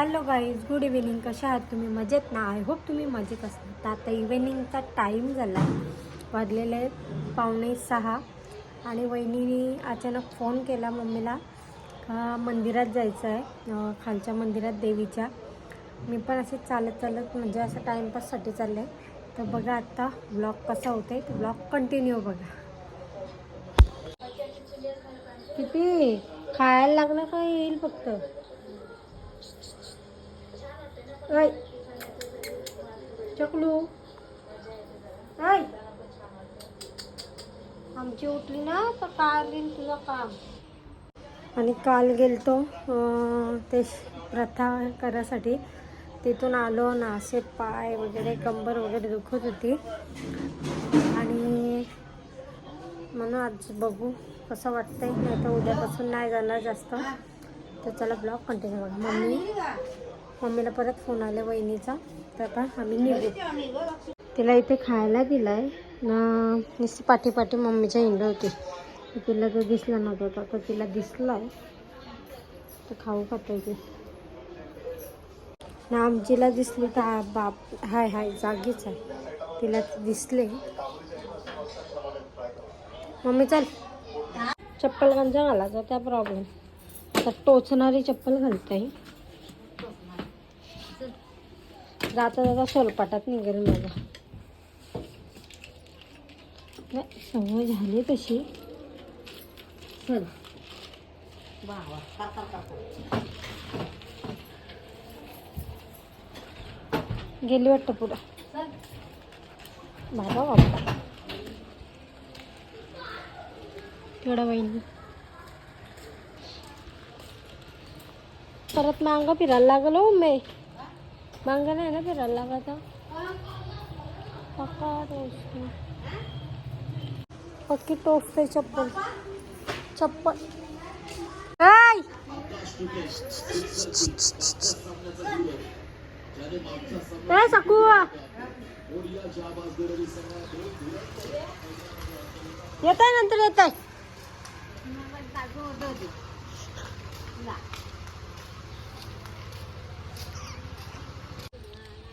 Hello guys, good evening. कशा आहात तुम्ही? मजेत ना? आय होप तुम्ही मजेत असता. तर आता इव्हिनिंगचा टाईम झाला, वाजलेले 5:45 आणि वहिनीने अचानक फोन केला मम्मीला का मंदिरात जायचं आहे, खालच्या मंदिरात देवीच्या. मी पण असे चालत चालत म्हणजे असं टाईमपाससाठी चालले आहे. तर बघा आता ब्लॉग कसा होते, तर ब्लॉग कंटिन्यू बघा. किती खायला लागलं का येईल फक्त? ऐ चकलू, ऐ आमची उठली ना तर काय येईल तुझं काम. आणि काल गेलतो ते प्रथा करायसाठी. तिथून आलो ना, असे पाय वगैरे कंबर वगैरे दुखत होती आणि म्हणून आज बघू कसं वाटतंय. नाही तर उद्यापासून नाही जाणार जास्त. तर चला ब्लॉग कंटिन्यू बघा. मम्मीला परत फोन आला वहिनीचा, तर आता आम्ही निघू. तिला इथे खायला दिलाय ना, नुसती पाठी पाठी मम्मीच्या हिंड होती. तिला तो दिसला नव्हता, तर तिला दिसलाय तर खाऊ खातोय ती ना. आमचीला दिसली तर बाप हाय जागीच आहे. तिला दिसले. मम्मी चल, चप्पल गंजा घालायचा त्या प्रॉब्लेम. आता टोचणारी चप्पल घालते. जाता जाता सोलपाटात निघेल माझा. नाही सवय झाली तशी. चल गेली वाटतं पुढं. बाबा तेवढा वहिनी परत मांग फिरायला लागलो. मी मांग नाही ना फिरायला लागायचा. पक्की टोचते चप्पल. ऐ सकू येत आहे, नंतर येत आहे.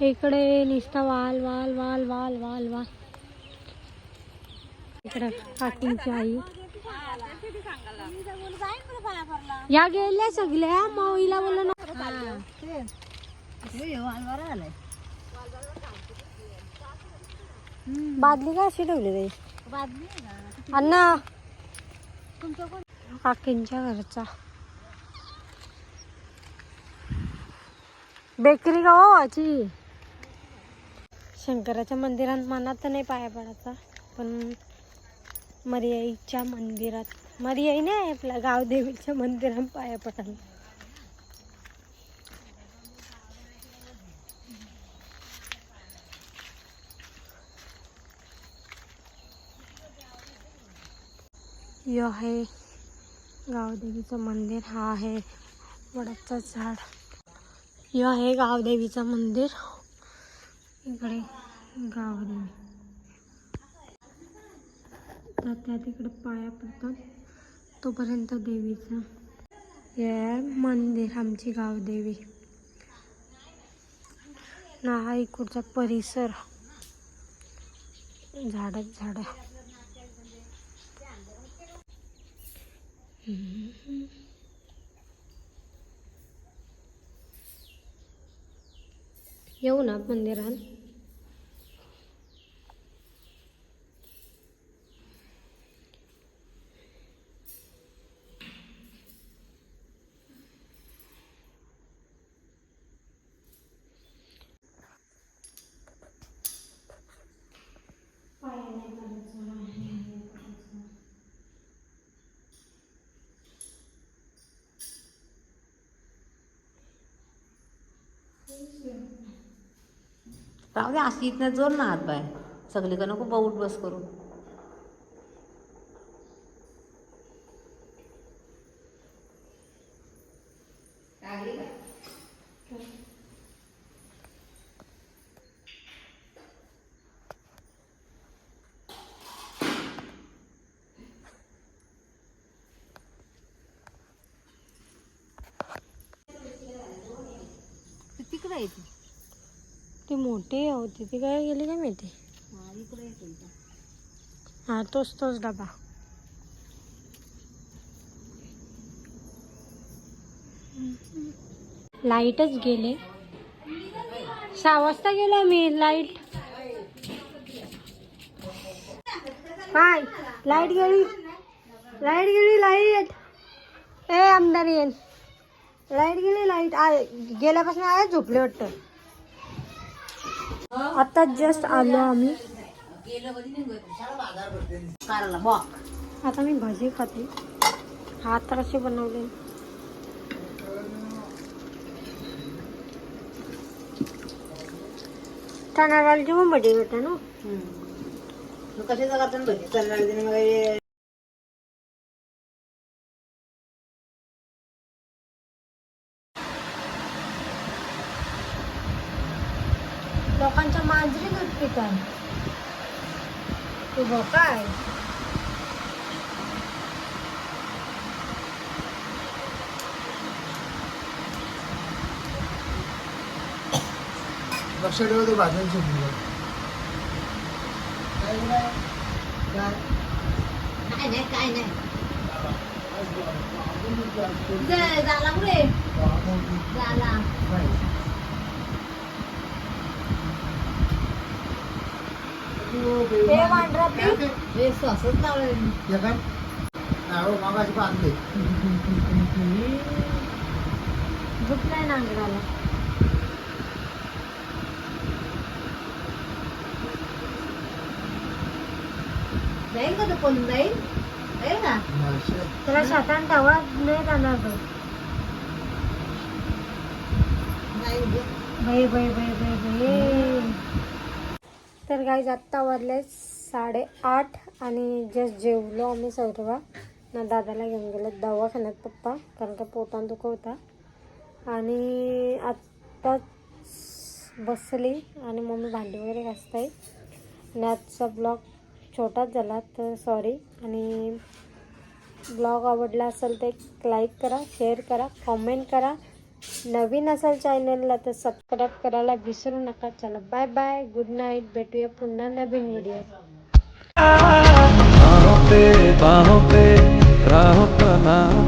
इकडे नुसता वाल वाल वाल वाल वाल वाल. इकडे काकींची आई या गेल्या सगळ्या. माऊला बोललो ना, बादली का अशी ठेवली रे अण्णा काकींच्या घरचा बेकरी गावाची. शंकराच्या मंदिरात मनात नाही पाया पडायचा, पण मरियाईच्या मंदिरात, मरियाई नाही आपल्या गावदेवीच्या मंदिरात पाया पडायला. यो आहे गावदेवीचं मंदिर. हा आहे वडाचं झाड. यो आहे गावदेवीचं मंदिर. इकडे गावदेवी तर त्या तिकडे पाया पडतात. तोपर्यंत देवीचं हे मंदिर, आमची गावदेवी ना. हा इकडचा परिसर झाडच झाड. येऊ ना मंदिरात. राहू दे, अशी इथनं जोर ना हात पाय सगळी का नको बाऊट बस करू. कुठे आहे ती? ती मोठी होती ती काय गेली काय माहिती. इकडे येते इथं. हा तोच डबा. लाईटच गेले. 6 वाजता गेलो मी. लाईट काय लाईट गेली. लाईट ए आमदार येईल. लाईट गेली. गेल्यापासून आहे झोपले वाटतं. आता जस्ट आलो आम्ही. कारला बॉक. आता मी भाजी खाते. हात कसे बनवले. चणाडाळीची पण भजी होते ना. कशाचं करतात भजी? चणाडाळीने वगैरे. लोकांच्या मांजरी दूध पितात. तू बघ काय लक्ष ठेवा ते भाज्यांची काय नाही झाला पुढे झाला. हे वांढरा पीठ हे सॉसच लावलं. मागाशी बांधले झोप नाही नांगराला. जाईल का तो कोण जाईल? जाईल का? त्याला शेतात डवा नाही जाणार तो. जाईल गे. बाई. तर गाईज आत्ता वाजले 8:30 आणि जस्ट जेवलो आम्ही सर्व ना. दादाला घेऊन गेलो दवाखान्यात पप्पा, कारण का पोटात दुखत होता. आणि आत्ताच बसली आणि मम्मी भांडी वगैरे घासताय. आणि आजचा ब्लॉग छोटाच झाला तर सॉरी. आणि ब्लॉग आवडला असेल तर एक लाईक करा, शेअर करा, कॉमेंट करा. नवीन असेल चॅनलला तर सबस्क्राईब करायला विसरू नका. चला बाय बाय, गुड नाईट. भेटूया पुन्हा नवीन व्हिडिओ. बाहों पे राहों का नाम